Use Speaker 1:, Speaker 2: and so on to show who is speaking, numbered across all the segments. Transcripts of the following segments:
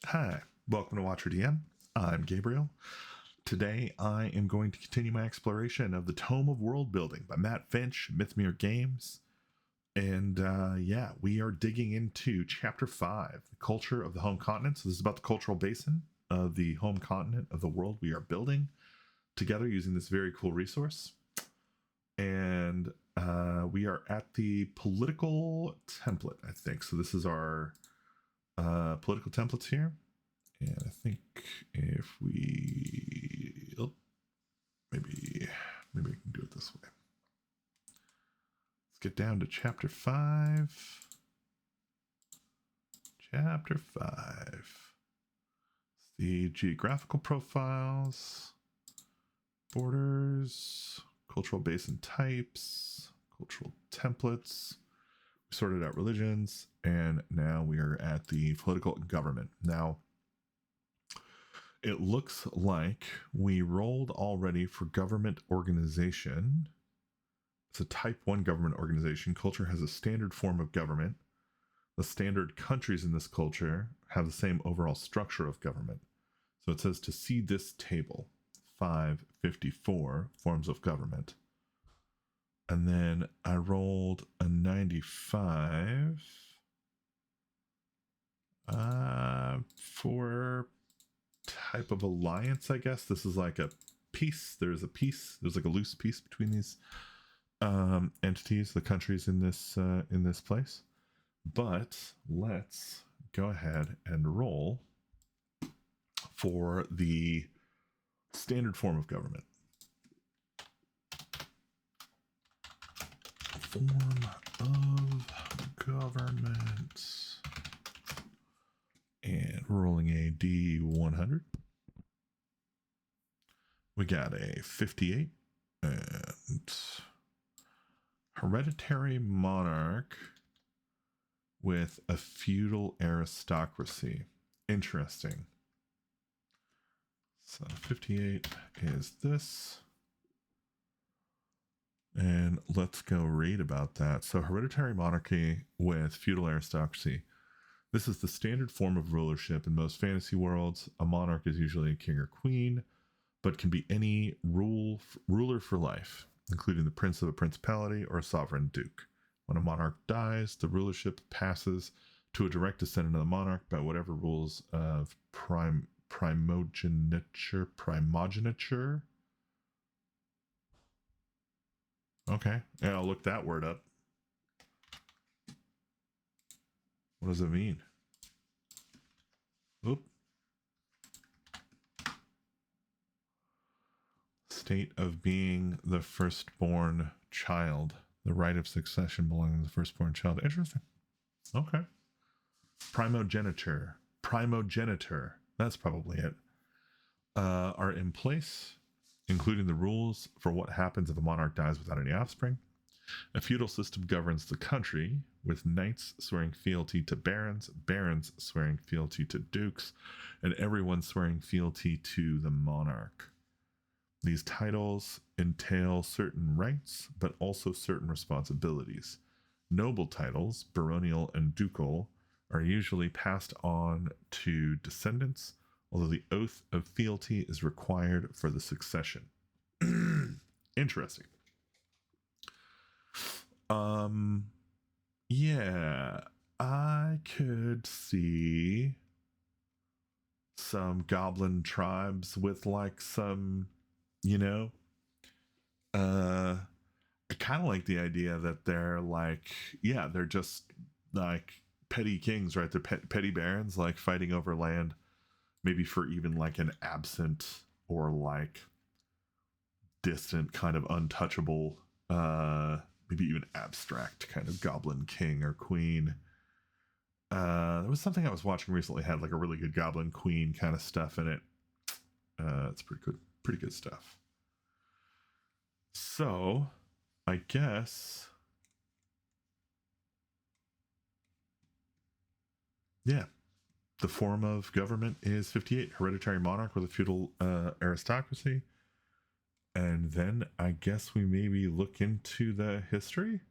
Speaker 1: Hi, welcome to Watcher DM. I'm Gabriel. Today I am going to continue my exploration of the Tome of World Building by Matt Finch, Mythmere Games. And we are digging into Chapter 5, the culture of the home continent. So this is about the cultural basin of the home continent of the world we are building together using this very cool resource. And we are at the political template, I think. So this is our political templates here. And I think if we maybe we can do it this way. Let's get down to chapter 5. Chapter 5. It's the geographical profiles, borders, cultural basin types, cultural templates. We sorted out religions, and now we are at the political government. Now, it looks like we rolled already for government organization. It's a type 1 government organization. Culture has a standard form of government. The standard countries in this culture have the same overall structure of government. So it says to see this table, 554 forms of government. And then I rolled a 95 for type of alliance, I guess. This is like a peace. There's like a loose peace between these entities, the countries in this place. But let's go ahead and roll for the standard form of government. Form of government. And rolling a D100. We got a 58 and hereditary monarch with a feudal aristocracy. Interesting. So 58 is this. And let's go read about that. So hereditary monarchy with feudal aristocracy. This is the standard form of rulership in most fantasy worlds. A monarch is usually a king or queen, but can be any ruler for life, including the prince of a principality or a sovereign duke. When a monarch dies, the rulership passes to a direct descendant of the monarch by whatever rules of primogeniture. Okay, yeah, I'll look that word up. What does it mean? Oop. State of being the firstborn child. The right of succession belonging to the firstborn child. Interesting. Okay. Primogeniture. That's probably it. Are in place, including the rules for what happens if a monarch dies without any offspring. A feudal system governs the country, with knights swearing fealty to barons, barons swearing fealty to dukes, and everyone swearing fealty to the monarch. These titles entail certain rights, but also certain responsibilities. Noble titles, baronial and ducal, are usually passed on to descendants, although the oath of fealty is required for the succession. Interesting. Yeah, I could see some goblin tribes with like some, I kind of like the idea that they're like, they're just like petty kings, right? They're petty barons, like fighting over land, maybe for even like an absent or like distant kind of untouchable, maybe even abstract kind of goblin king or queen. There was something I was watching recently had like a really good goblin queen kind of stuff in it. It's pretty good stuff. So I guess, the form of government is 58, hereditary monarch with a feudal aristocracy. And then I guess we maybe look into the history.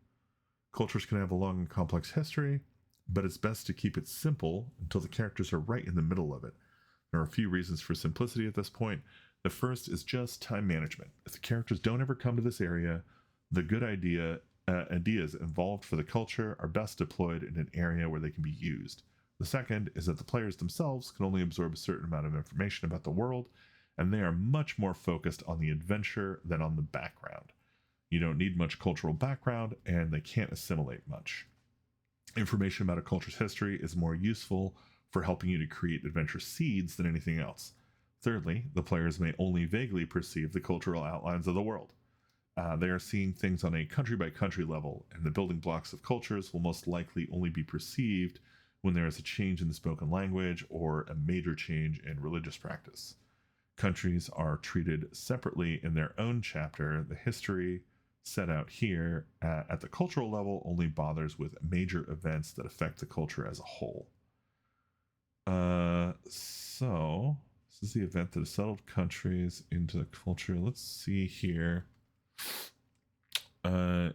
Speaker 1: Cultures can have a long and complex history. but it's best to keep it simple until the characters are right in the middle of it. There are a few reasons for simplicity at this point. The first is just time management. If the characters don't ever come to this area, the good ideas involved for the culture are best deployed in an area where they can be used. The second is that the players themselves can only absorb a certain amount of information about the world, and they are much more focused on the adventure than on the background. You don't need much cultural background, and they can't assimilate much. Information about a culture's history is more useful for helping you to create adventure seeds than anything else. Thirdly, the players may only vaguely perceive the cultural outlines of the world. They are seeing things on a country-by-country level, and the building blocks of cultures will most likely only be perceived when there is a change in the spoken language or a major change in religious practice. Countries are treated separately in their own chapter. The history set out here at the cultural level only bothers with major events that affect the culture as a whole. So this is the event that has settled countries into the culture. Let's see here.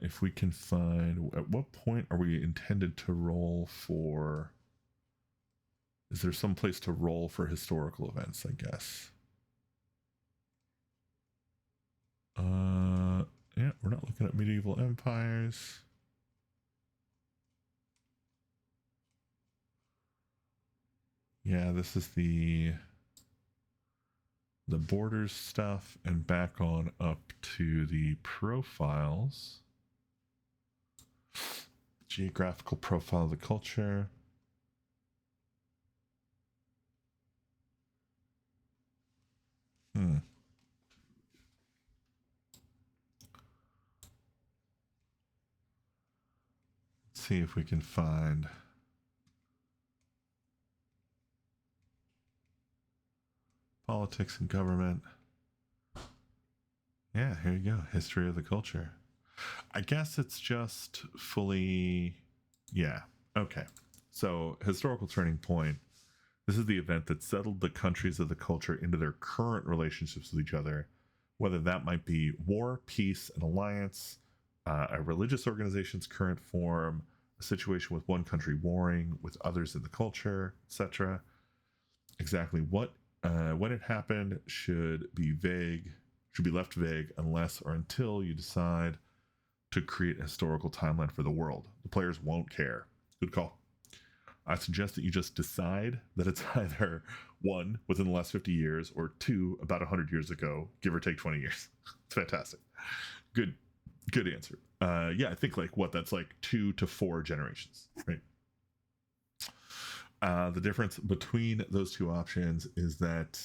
Speaker 1: If we can find, at what point are we intended to roll for? Is there some place to roll for historical events, I guess? Yeah, we're not looking at medieval empires. Yeah, this is the borders stuff, and back on up to the profiles. Geographical profile of the culture. Let's see if we can find politics and government. Yeah, here you go. History of the culture. I guess it's just fully, yeah. Okay. So historical turning point. This is the event that settled the countries of the culture into their current relationships with each other, whether that might be war, peace, an alliance, a religious organization's current form, a situation with one country warring with others in the culture, etc. Exactly what when it happened should be left vague unless or until you decide to create a historical timeline for the world. The players won't care. Good call. I suggest that you just decide that it's either 1, within the last 50 years, or 2, about 100 years ago, give or take 20 years. It's fantastic. Good answer. Yeah, I think that's like 2 to 4 generations, right? The difference between those two options is that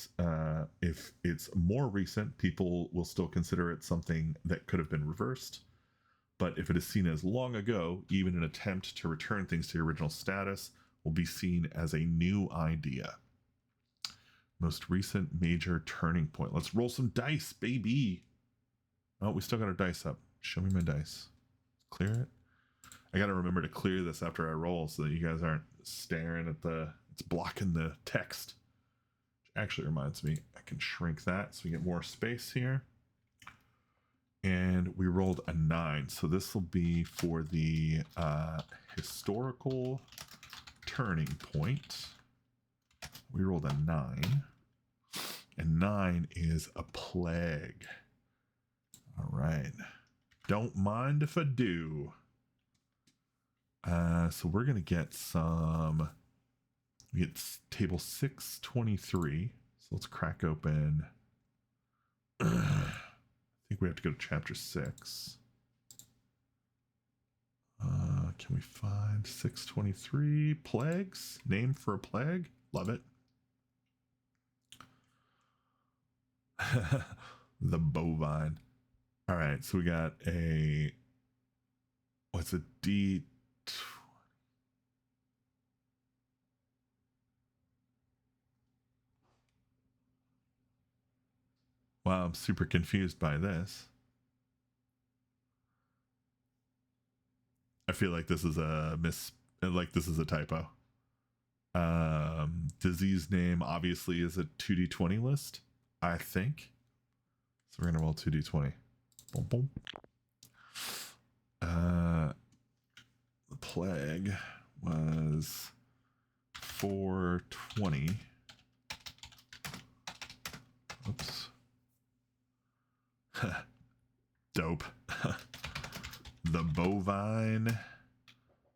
Speaker 1: if it's more recent, people will still consider it something that could have been reversed. But if it is seen as long ago, even an attempt to return things to the original status will be seen as a new idea. Most recent major turning point. Let's roll some dice, baby. Oh, we still got our dice up. Show me my dice. Clear it. I got to remember to clear this after I roll so that you guys aren't staring at it's blocking the text. Which actually reminds me, I can shrink that so we get more space here. And we rolled a 9. So this will be for the historical turning point. We rolled a 9. And 9 is a plague. All right. Don't mind if I do. So we're going to get we get table 623. So let's crack open. I think we have to go to chapter 6. Can we find 623 plagues? Name for a plague? Love it. The bovine. All right, so we got what's a D? Wow, I'm super confused by this. I feel like this is this is a typo. Disease name obviously is a 2d20 list, I think. So we're gonna roll 2d20. Boom, boom. The plague was 420. Oops. Dope. The bovine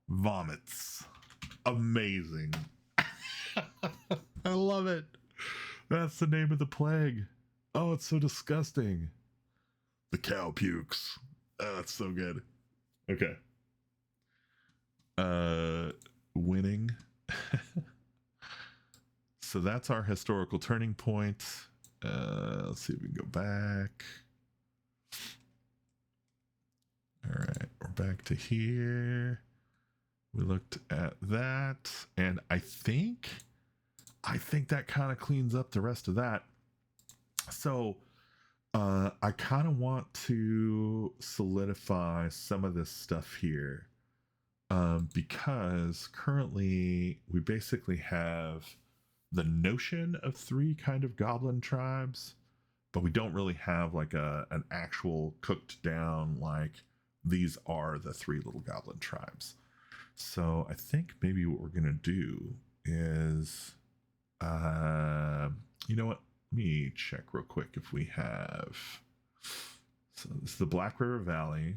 Speaker 1: vomits. Amazing. I love it. That's the name of the plague. Oh, it's so disgusting. The cow pukes. Oh, that's so good. Okay. Winning. So that's our historical turning point. Let's see if we can go back. All right, we're back to here. We looked at that, and I think that kind of cleans up the rest of that. So I kind of want to solidify some of this stuff here, because currently we basically have the notion of 3 kind of goblin tribes, but we don't really have like an actual cooked down, like, these are the 3 little goblin tribes. So I think maybe what we're gonna do is, you know what? Let me check real quick if we have. So this is the Black River Valley,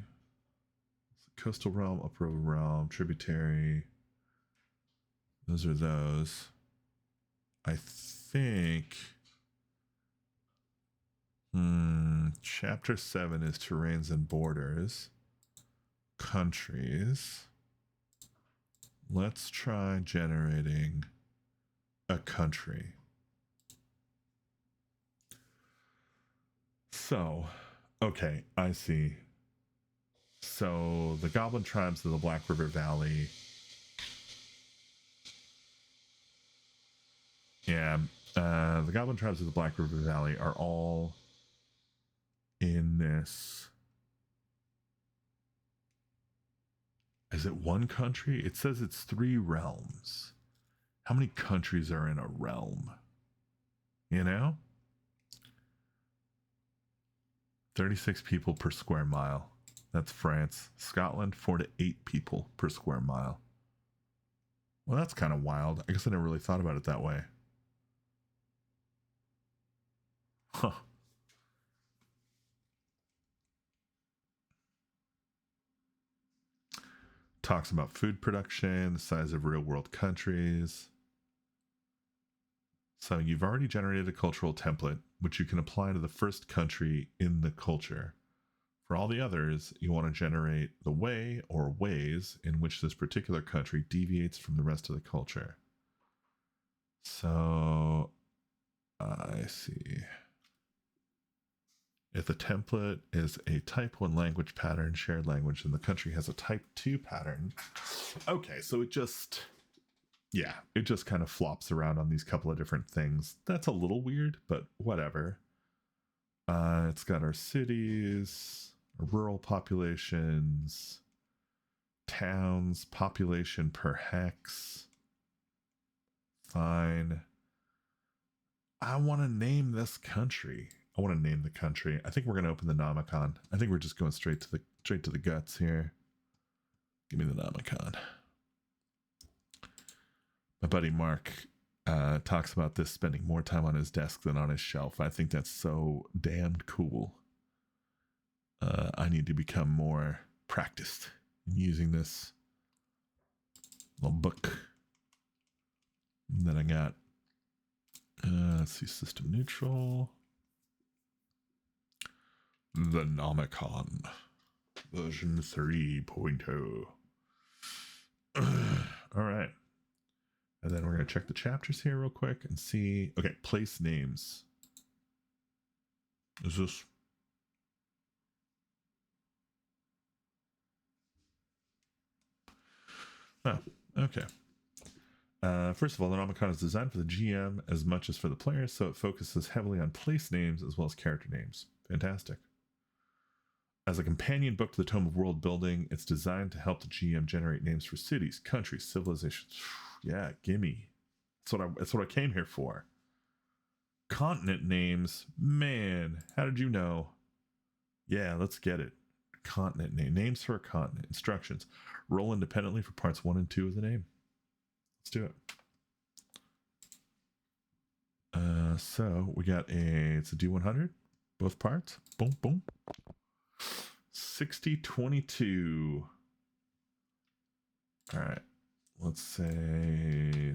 Speaker 1: Coastal Realm, Upper River Realm, Tributary. Those are those. I think. Chapter 7 is terrains and borders. Countries. Let's try generating a country. So, okay, I see. So the goblin tribes of the Black River Valley. Yeah, the goblin tribes of the Black River Valley are all in this. Is it 1 country? It says it's 3 realms. How many countries are in a realm? You know? 36 people per square mile. That's France. Scotland, 4 to 8 people per square mile. Well, that's kind of wild. I guess I never really thought about it that way. Huh. Talks about food production, the size of real world countries. So you've already generated a cultural template, which you can apply to the first country in the culture. For all the others, you want to generate the way or ways in which this particular country deviates from the rest of the culture. So I see. If the template is a type 1 language pattern, shared language, and the country has a type 2 pattern. Okay, so it just kind of flops around on these couple of different things. That's a little weird, but whatever. It's got our cities, rural populations, towns, population per hex. Fine. I want to name this country. I want to name the country. I think we're going to open the Nomicon. I think we're just going straight to the guts here. Give me the Nomicon. My buddy Mark talks about this spending more time on his desk than on his shelf. I think that's so damned cool. I need to become more practiced in using this little book. And then I got, let's see, system neutral. The Nomicon version 3.0. All right. And then we're going to check the chapters here real quick and see. Okay, place names. Is this? Oh, okay. First of all, the Nomicon is designed for the GM as much as for the players, so it focuses heavily on place names as well as character names. Fantastic. As a companion book to the Tome of World Building, it's designed to help the GM generate names for cities, countries, civilizations. Yeah, gimme. That's what I came here for. Continent names. Man, how did you know? Yeah, let's get it. Continent name. Names for a continent. Instructions. Roll independently for parts 1 and 2 of the name. Let's do it. So we got it's a D100, both parts. Boom, boom. 6022. All right. Let's say,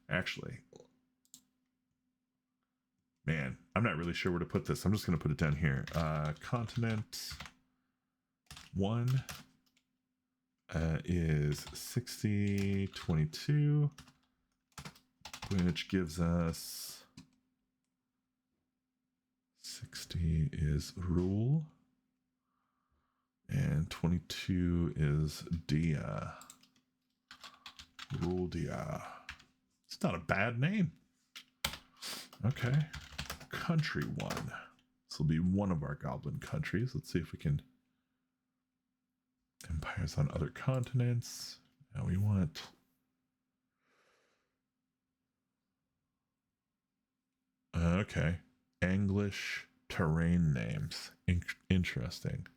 Speaker 1: actually, man, I'm not really sure where to put this. I'm just going to put it down here. Continent 1 is 6022, which gives us 60 is rule, and 22 is dia. Rule dia. It's not a bad name. Okay. Country 1. This will be one of our goblin countries. Let's see if we can. Empires on other continents. Now we want. Okay. English terrain names. Interesting.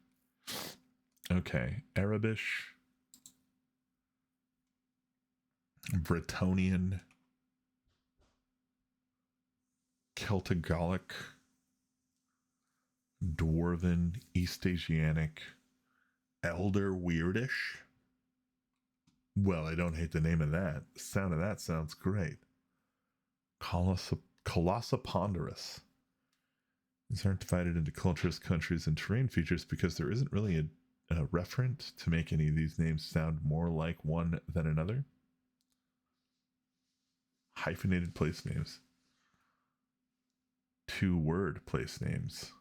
Speaker 1: Okay. Arabish. Bretonian. Celtic Gallic. Dwarven. East Asiatic. Elder Weirdish. Well, I don't hate the name of that. The sound of that sounds great. Colossoponderous. These aren't divided into cultures, countries, and terrain features because there isn't really a referent to make any of these names sound more like one than another. Hyphenated place names. 2-word place names.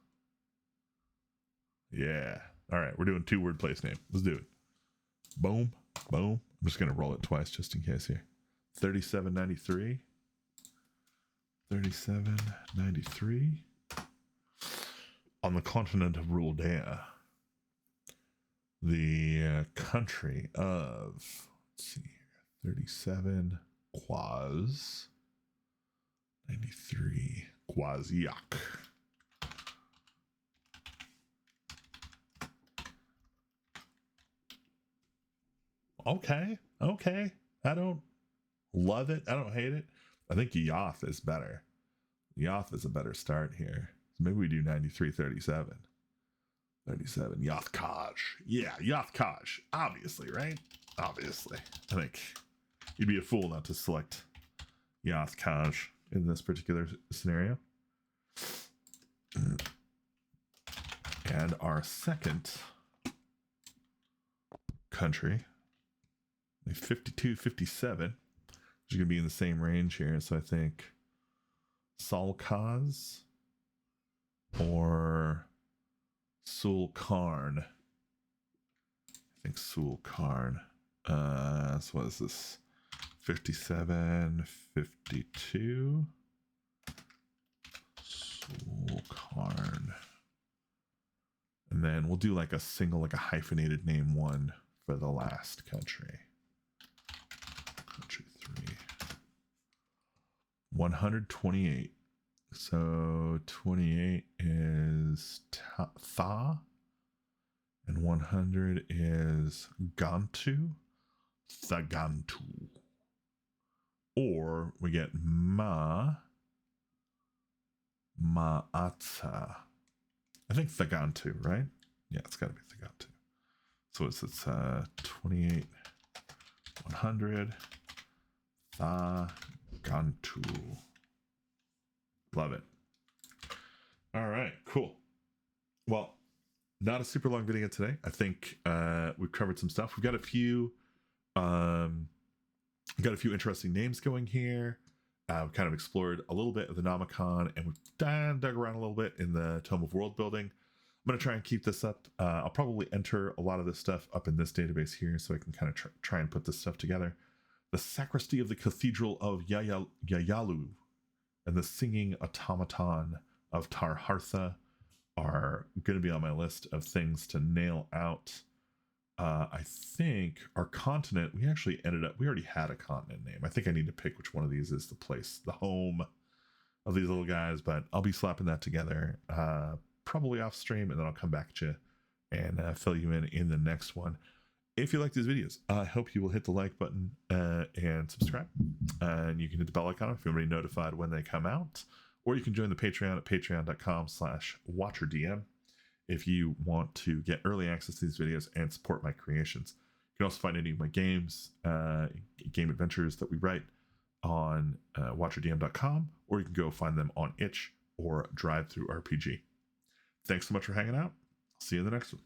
Speaker 1: Yeah. All right, we're doing 2-word place name. Let's do it. Boom, boom. I'm just going to roll it twice just in case here. 3793. 3793. On the continent of Ruldea, the country of, let's see here, 37 Quaz 93 Quasiak. Okay. I don't love it. I don't hate it. I think Yoth is better. Yoth is a better start here. So maybe we do 9337. 37. Yoth-Kaj. Yeah, Yoth-Kaj. Obviously, right? Obviously. I think you'd be a fool not to select Yoth-Kaj in this particular scenario. And our second country, 5257, which is going to be in the same range here. So I think Salkaz or Sulkarn. I think Sulkarn. So what is this? 57, 52. Sulkarn. And then we'll do like a single, like a hyphenated name 1 for the last country. Country 3. 128. So 28 is Tha, and 100 is Gantu. Thagantu. Or we get Ma'atsa. I think Thagantu, right? Yeah, it's got to be Thagantu. So it's 28, 100, Thagantu. Love it. All right, cool. Well, not a super long video today. I think we've covered some stuff. We've got a few interesting names going here. We've kind of explored a little bit of the Nomicon, and we've dug around a little bit in the Tome of World Building. I'm going to try and keep this up. I'll probably enter a lot of this stuff up in this database here so I can kind of try and put this stuff together. The Sacristy of the Cathedral of Yayalu and the Singing Automaton of Tarhartha are going to be on my list of things to nail out. I think our continent, we already had a continent name. I think I need to pick which one of these is the place, the home of these little guys, but I'll be slapping that together probably off stream, and then I'll come back at you and fill you in the next one. If you like these videos, I hope you will hit the like button and subscribe. And you can hit the bell icon if you want to be notified when they come out. Or you can join the Patreon at patreon.com/WatcherDM if you want to get early access to these videos and support my creations. You can also find any of my games, game adventures that we write on WatcherDM.com, or you can go find them on Itch or Drive Through RPG. Thanks so much for hanging out. See you in the next one.